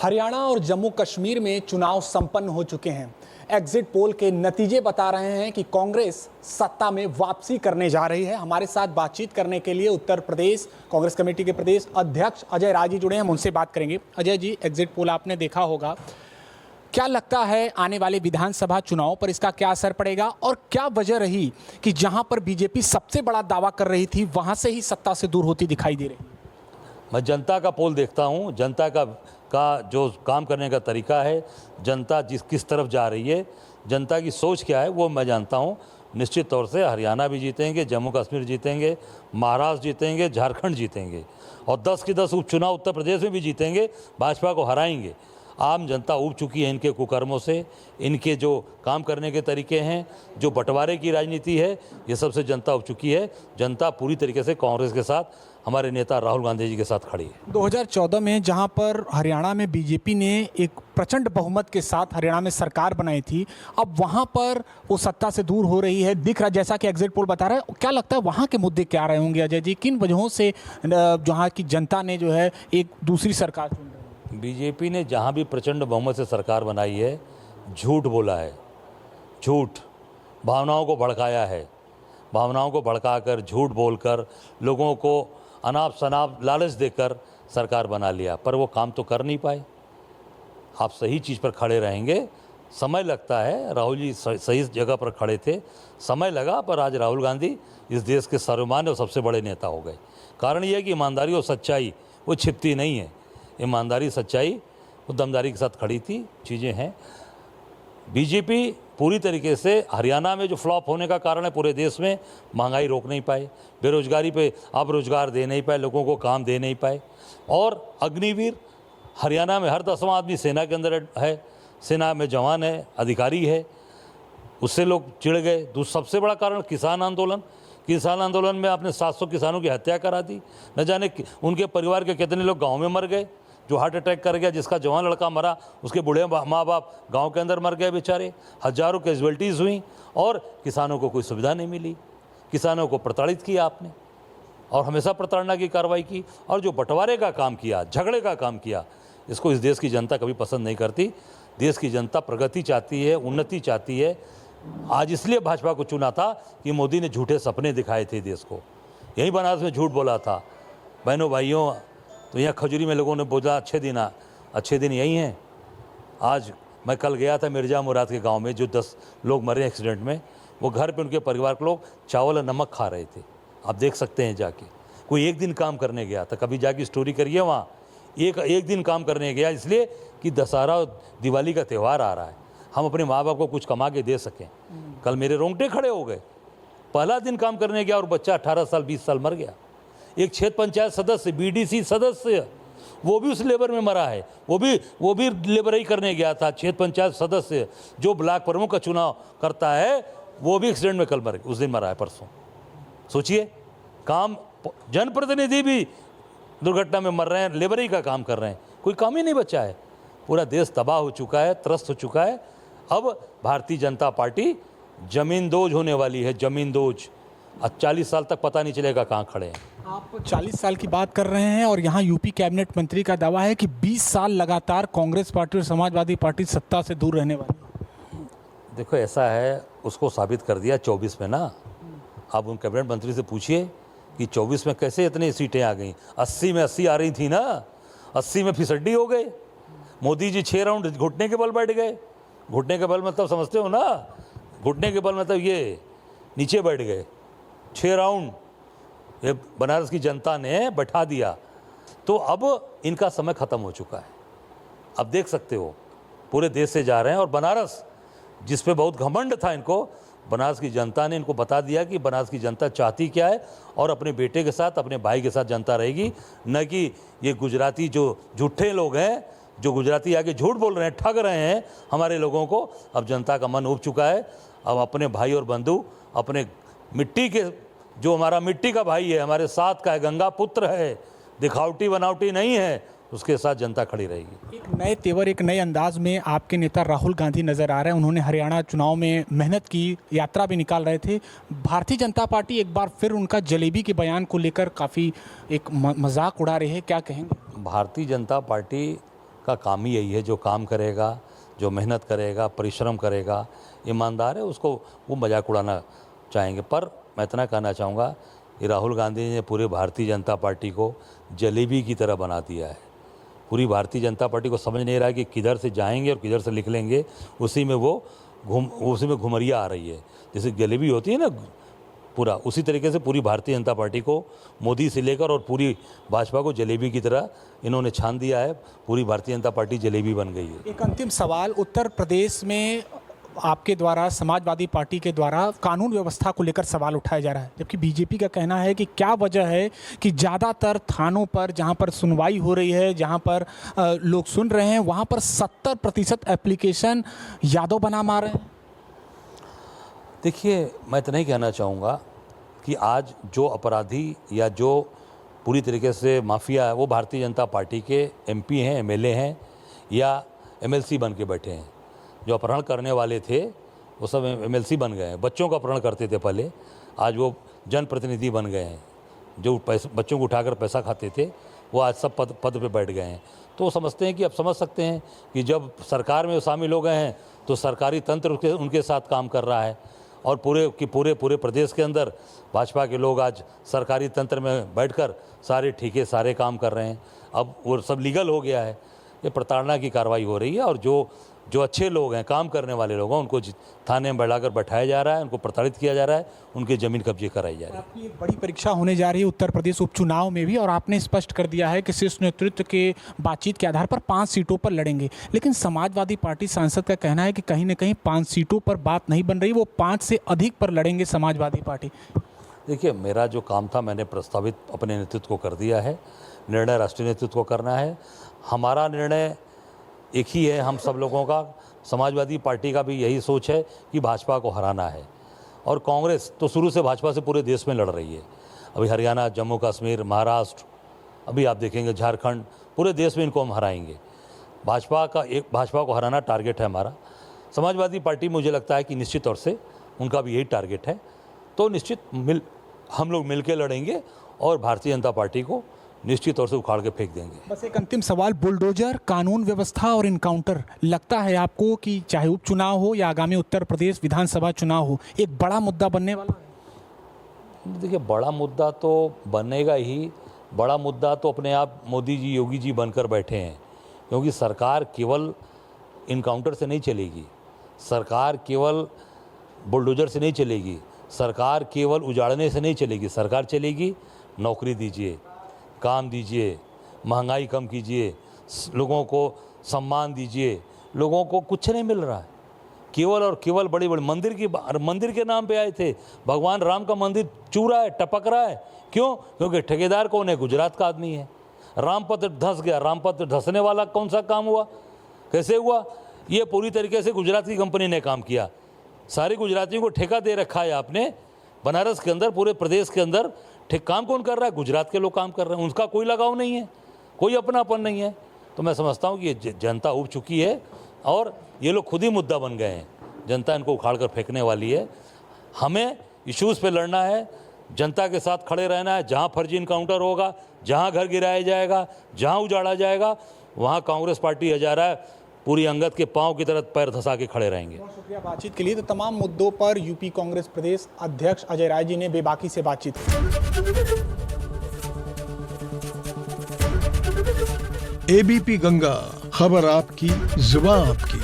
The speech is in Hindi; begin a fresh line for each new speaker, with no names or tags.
हरियाणा और जम्मू कश्मीर में चुनाव संपन्न हो चुके हैं। एग्जिट पोल के नतीजे बता रहे हैं कि कांग्रेस सत्ता में वापसी करने जा रही है। हमारे साथ बातचीत करने के लिए उत्तर प्रदेश कांग्रेस कमेटी के प्रदेश अध्यक्ष अजय राय जी जुड़े हैं, हम उनसे बात करेंगे। अजय जी, एग्जिट पोल आपने देखा होगा, क्या लगता है आने वाले विधानसभा चुनाव पर इसका क्या असर पड़ेगा और क्या वजह रही कि जहां पर बीजेपी सबसे बड़ा दावा कर रही थी वहां से ही सत्ता से दूर होती दिखाई दे रही?
मैं जनता का पोल देखता हूं, जनता का जो काम करने का तरीका है, जनता किस तरफ जा रही है, जनता की सोच क्या है, वो मैं जानता हूं। निश्चित तौर से हरियाणा भी जीतेंगे, जम्मू कश्मीर जीतेंगे, महाराष्ट्र जीतेंगे, झारखंड जीतेंगे और 10 के 10 उपचुनाव उत्तर प्रदेश में भी जीतेंगे, भाजपा को हराएंगे। आम जनता उब चुकी है इनके कुकर्मों से, इनके जो काम करने के तरीके हैं, जो बंटवारे की राजनीति है, ये सबसे जनता उब चुकी है। जनता पूरी तरीके से कांग्रेस के साथ, हमारे नेता राहुल गांधी जी के साथ खड़ी है।
2014 में जहां पर हरियाणा में बीजेपी ने एक प्रचंड बहुमत के साथ हरियाणा में सरकार बनाई थी, अब वहां पर वो सत्ता से दूर हो रही है, दिख रहा जैसा कि एग्जिट पोल बता रहा है। क्या लगता है वहां के मुद्दे क्या रहे होंगे अजय जी? किन वजहों से जहां की जनता ने जो है एक दूसरी सरकार चुन रही है?
बीजेपी ने जहाँ भी प्रचंड बहुमत से सरकार बनाई है, झूठ बोला है, झूठ, भावनाओं को भड़काया है, भावनाओं को भड़काकर, झूठ बोलकर, लोगों को अनाप शनाप लालच देकर सरकार बना लिया, पर वो काम तो कर नहीं पाए। आप सही चीज़ पर खड़े रहेंगे, समय लगता है, राहुल जी सही जगह पर खड़े थे, समय लगा, पर आज राहुल गांधी इस देश के सर्वमान्य और सबसे बड़े नेता हो गए। कारण ये है कि ईमानदारी और सच्चाई वो छिपती नहीं है, ईमानदारी सच्चाई वो दमदारी के साथ खड़ी थी, चीज़ें हैं। बीजेपी पूरी तरीके से हरियाणा में जो फ्लॉप होने का कारण है, पूरे देश में महंगाई रोक नहीं पाए, बेरोजगारी पे आप रोजगार दे नहीं पाए, लोगों को काम दे नहीं पाए। और अग्निवीर हरियाणा में हर 10वां आदमी सेना के अंदर है, सेना में जवान है, अधिकारी है, उससे लोग चिढ़ गए। सबसे बड़ा कारण किसान आंदोलन, किसान आंदोलन में आपने 700 किसानों की हत्या करा दी, न जाने उनके परिवार के कितने लोग गाँव में मर गए। जो हार्ट अटैक कर गया, जिसका जवान लड़का मरा, उसके बूढ़े माँ बाप गांव के अंदर मर गए बेचारे, हजारों कैजुअल्टीज़ हुई और किसानों को कोई सुविधा नहीं मिली। किसानों को प्रताड़ित किया आपने और हमेशा प्रताड़ना की कार्रवाई की, और जो बंटवारे का काम किया, झगड़े का काम किया, इसको इस देश की जनता कभी पसंद नहीं करती। देश की जनता प्रगति चाहती है, उन्नति चाहती है। आज इसलिए भाजपा को चुना था कि मोदी ने झूठे सपने दिखाए थे देश को, यही बनारस में झूठ बोला था। बहनों भाइयों, तो यहाँ खजूरी में लोगों ने बोला अच्छे दिन यही हैं। आज मैं कल गया था मिर्ज़ा मुराद के गांव में, जो 10 लोग मरे एक्सीडेंट में, वो घर पे उनके परिवार के लोग चावल और नमक खा रहे थे। आप देख सकते हैं जाके, कोई एक दिन काम करने गया था, कभी जाके स्टोरी करिए वहाँ, एक दिन काम करने गया, इसलिए कि दशहरा और दिवाली का त्यौहार आ रहा है, हम अपने माँ बाप को कुछ कमा के दे सकें। कल मेरे रोंगटे खड़े हो गए, पहला दिन काम करने गया और बच्चा 18 साल 20 साल मर गया। एक क्षेत्र पंचायत सदस्य, बीडीसी सदस्य, वो भी उस लेबर में मरा है, वो भी लेबर ही करने गया था। क्षेत्र पंचायत सदस्य जो ब्लॉक प्रमुख का चुनाव करता है, वो भी एक्सीडेंट में कल मर गया, उस दिन मरा है, परसों। सोचिए, काम, जनप्रतिनिधि भी दुर्घटना में मर रहे हैं, लेबर ही का काम कर रहे हैं, कोई काम ही नहीं बचा है। पूरा देश तबाह हो चुका है, त्रस्त हो चुका है। अब भारतीय जनता पार्टी जमींदोज होने वाली है, जमींदोज। अब 40 साल तक पता नहीं चलेगा कहाँ खड़े हैं।
आप 40 साल की बात कर रहे हैं और यहाँ यूपी कैबिनेट मंत्री का दावा है कि 20 साल लगातार कांग्रेस पार्टी और समाजवादी पार्टी सत्ता से दूर रहने वाली।
देखो, ऐसा है, उसको साबित कर दिया 24 में ना। आप उन कैबिनेट मंत्री से पूछिए कि 24 में कैसे इतनी सीटें आ गई। 80 में 80 आ रही थी ना, 80 में फिसड्डी हो गए। मोदी जी 6 राउंड घुटने के बल बैठ गए। घुटने के बल मतलब समझते हो ना, घुटने के बल मतलब ये नीचे बैठ गए। 6 राउंड ये बनारस की जनता ने बैठा दिया। तो अब इनका समय ख़त्म हो चुका है। अब देख सकते हो, पूरे देश से जा रहे हैं। और बनारस, जिस पे बहुत घमंड था इनको, बनारस की जनता ने इनको बता दिया कि बनारस की जनता चाहती क्या है, और अपने बेटे के साथ, अपने भाई के साथ जनता रहेगी, न कि ये गुजराती जो झूठे लोग हैं, जो गुजराती आके झूठ बोल रहे हैं, ठग रहे हैं हमारे लोगों को। अब जनता का मन उब चुका है। अब अपने भाई और बंधु, अपने मिट्टी के, जो हमारा मिट्टी का भाई है, हमारे साथ का है, गंगा पुत्र है, दिखावटी बनावटी नहीं है, उसके साथ जनता खड़ी रहेगी।
एक नए तेवर, एक नए अंदाज में आपके नेता राहुल गांधी नजर आ रहे हैं। उन्होंने हरियाणा चुनाव में मेहनत की, यात्रा भी निकाल रहे थे। भारतीय जनता पार्टी एक बार फिर उनका जलेबी के बयान को लेकर काफ़ी एक मजाक उड़ा रही है, क्या कहेंगे?
भारतीय जनता पार्टी का काम ही यही है, जो काम करेगा, जो मेहनत करेगा, परिश्रम करेगा, ईमानदार है, उसको वो मजाक उड़ाना चाहेंगे। पर मैं इतना कहना चाहूँगा कि राहुल गांधी ने पूरे भारतीय जनता पार्टी को जलेबी की तरह बना दिया है। पूरी भारतीय जनता पार्टी को समझ नहीं रहा है कि किधर से जाएंगे और किधर से निकलेंगे, उसी में घुमरिया आ रही है। जैसे जलेबी होती है ना, पूरा उसी तरीके से पूरी भारतीय जनता पार्टी को मोदी से लेकर और पूरी भाजपा को जलेबी की तरह इन्होंने छान दिया है। पूरी भारतीय जनता पार्टी जलेबी बन गई है।
एक अंतिम सवाल, उत्तर प्रदेश में आपके द्वारा, समाजवादी पार्टी के द्वारा कानून व्यवस्था को लेकर सवाल उठाया जा रहा है, जबकि बीजेपी का कहना है कि क्या वजह है कि ज़्यादातर थानों पर जहां पर सुनवाई हो रही है, जहां पर लोग सुन रहे हैं, वहां पर 70% एप्लीकेशन यादव बनाम आ रहे हैं।
देखिए, मैं इतना ही कहना चाहूँगा कि आज जो अपराधी या जो पूरी तरीके से माफिया है, वो भारतीय जनता पार्टी के एमपी हैं, एमएलए हैं या एमएलसी बन के बैठे हैं। जो अपहरण करने वाले थे वो सब एमएलसी बन गए हैं। बच्चों का अपहरण करते थे पहले, आज वो जनप्रतिनिधि बन गए हैं। जो बच्चों को उठाकर पैसा खाते थे, वो आज सब पद पे बैठ गए हैं। तो वो समझते हैं कि अब समझ सकते हैं कि जब सरकार में शामिल हो गए हैं तो सरकारी तंत्र उनके साथ काम कर रहा है और पूरे प्रदेश के अंदर भाजपा के लोग आज सरकारी तंत्र में बैठकर सारे ठीके सारे काम कर रहे हैं। अब वो सब लीगल हो गया है। ये प्रताड़ना की कार्रवाई हो रही है और जो अच्छे लोग हैं, काम करने वाले लोग हैं, उनको थाने में बैठाकर बैठाया जा रहा है, उनको प्रताड़ित किया जा रहा है, उनकी ज़मीन कब्जे कराई जा रही है।
आपकी एक बड़ी परीक्षा होने जा रही है उत्तर प्रदेश उपचुनाव में भी, और आपने स्पष्ट कर दिया है कि शीर्ष नेतृत्व के बातचीत के आधार पर 5 सीटों पर लड़ेंगे। लेकिन समाजवादी पार्टी सांसद का कहना है कि कहीं ना कहीं 5 सीटों पर बात नहीं बन रही, वो 5 से अधिक पर लड़ेंगे समाजवादी पार्टी।
देखिए, मेरा जो काम था मैंने प्रस्तावित अपने नेतृत्व को कर दिया है। निर्णय राष्ट्रीय नेतृत्व को करना है। हमारा निर्णय एक ही है, हम सब लोगों का। समाजवादी पार्टी का भी यही सोच है कि भाजपा को हराना है। और कांग्रेस तो शुरू से भाजपा से पूरे देश में लड़ रही है। अभी हरियाणा, जम्मू कश्मीर, महाराष्ट्र, अभी आप देखेंगे झारखंड, पूरे देश में इनको हम हराएंगे। भाजपा को हराना टारगेट है हमारा। समाजवादी पार्टी मुझे लगता है कि निश्चित तौर से उनका भी यही टारगेट है। तो हम लोग मिल के लड़ेंगे और भारतीय जनता पार्टी को निश्चित तौर से उखाड़ के फेंक देंगे।
बस एक अंतिम सवाल, बुलडोजर, कानून व्यवस्था और इनकाउंटर, लगता है आपको कि चाहे उपचुनाव हो या आगामी उत्तर प्रदेश विधानसभा चुनाव हो, एक बड़ा मुद्दा बनने वाला है?
देखिए, बड़ा मुद्दा तो बनेगा ही। बड़ा मुद्दा तो अपने आप मोदी जी, योगी जी बनकर बैठे हैं, क्योंकि सरकार केवल इनकाउंटर से नहीं चलेगी, सरकार केवल बुलडोजर से नहीं चलेगी, सरकार केवल उजाड़ने से नहीं चलेगी। सरकार चलेगी, नौकरी दीजिए, काम दीजिए, महंगाई कम कीजिए, लोगों को सम्मान दीजिए। लोगों को कुछ नहीं मिल रहा है, केवल और केवल बड़ी बड़ी मंदिर के नाम पे आए थे। भगवान राम का मंदिर चू रहा है, टपक रहा है। क्यों? क्योंकि ठेकेदार कौन है? गुजरात का आदमी है। रामपत्र धंस गया। रामपत्र धंसने वाला कौन सा काम हुआ? कैसे हुआ? ये पूरी तरीके से गुजरात की कंपनी ने काम किया। सारे गुजरातियों को ठेका दे रखा है आपने। बनारस के अंदर, पूरे प्रदेश के अंदर काम कौन कर रहा है? गुजरात के लोग काम कर रहे हैं। उनका कोई लगाव नहीं है, कोई अपनापन नहीं है। तो मैं समझता हूँ कि ये जनता उब चुकी है और ये लोग खुद ही मुद्दा बन गए हैं। जनता इनको उखाड़ कर फेंकने वाली है। हमें इश्यूज़ पे लड़ना है, जनता के साथ खड़े रहना है। जहाँ फर्जी इनकाउंटर होगा, जहाँ घर गिराया जाएगा, जहाँ उजाड़ा जाएगा, वहाँ कांग्रेस पार्टी हजारा पूरी अंगद के पांव की तरह पैर धंसा के खड़े रहेंगे।
बहुत शुक्रिया बातचीत के लिए। तो तमाम मुद्दों पर यूपी कांग्रेस प्रदेश अध्यक्ष अजय राय जी ने बेबाकी से बातचीत की।
एबीपी गंगा, खबर आपकी, जुबान आपकी।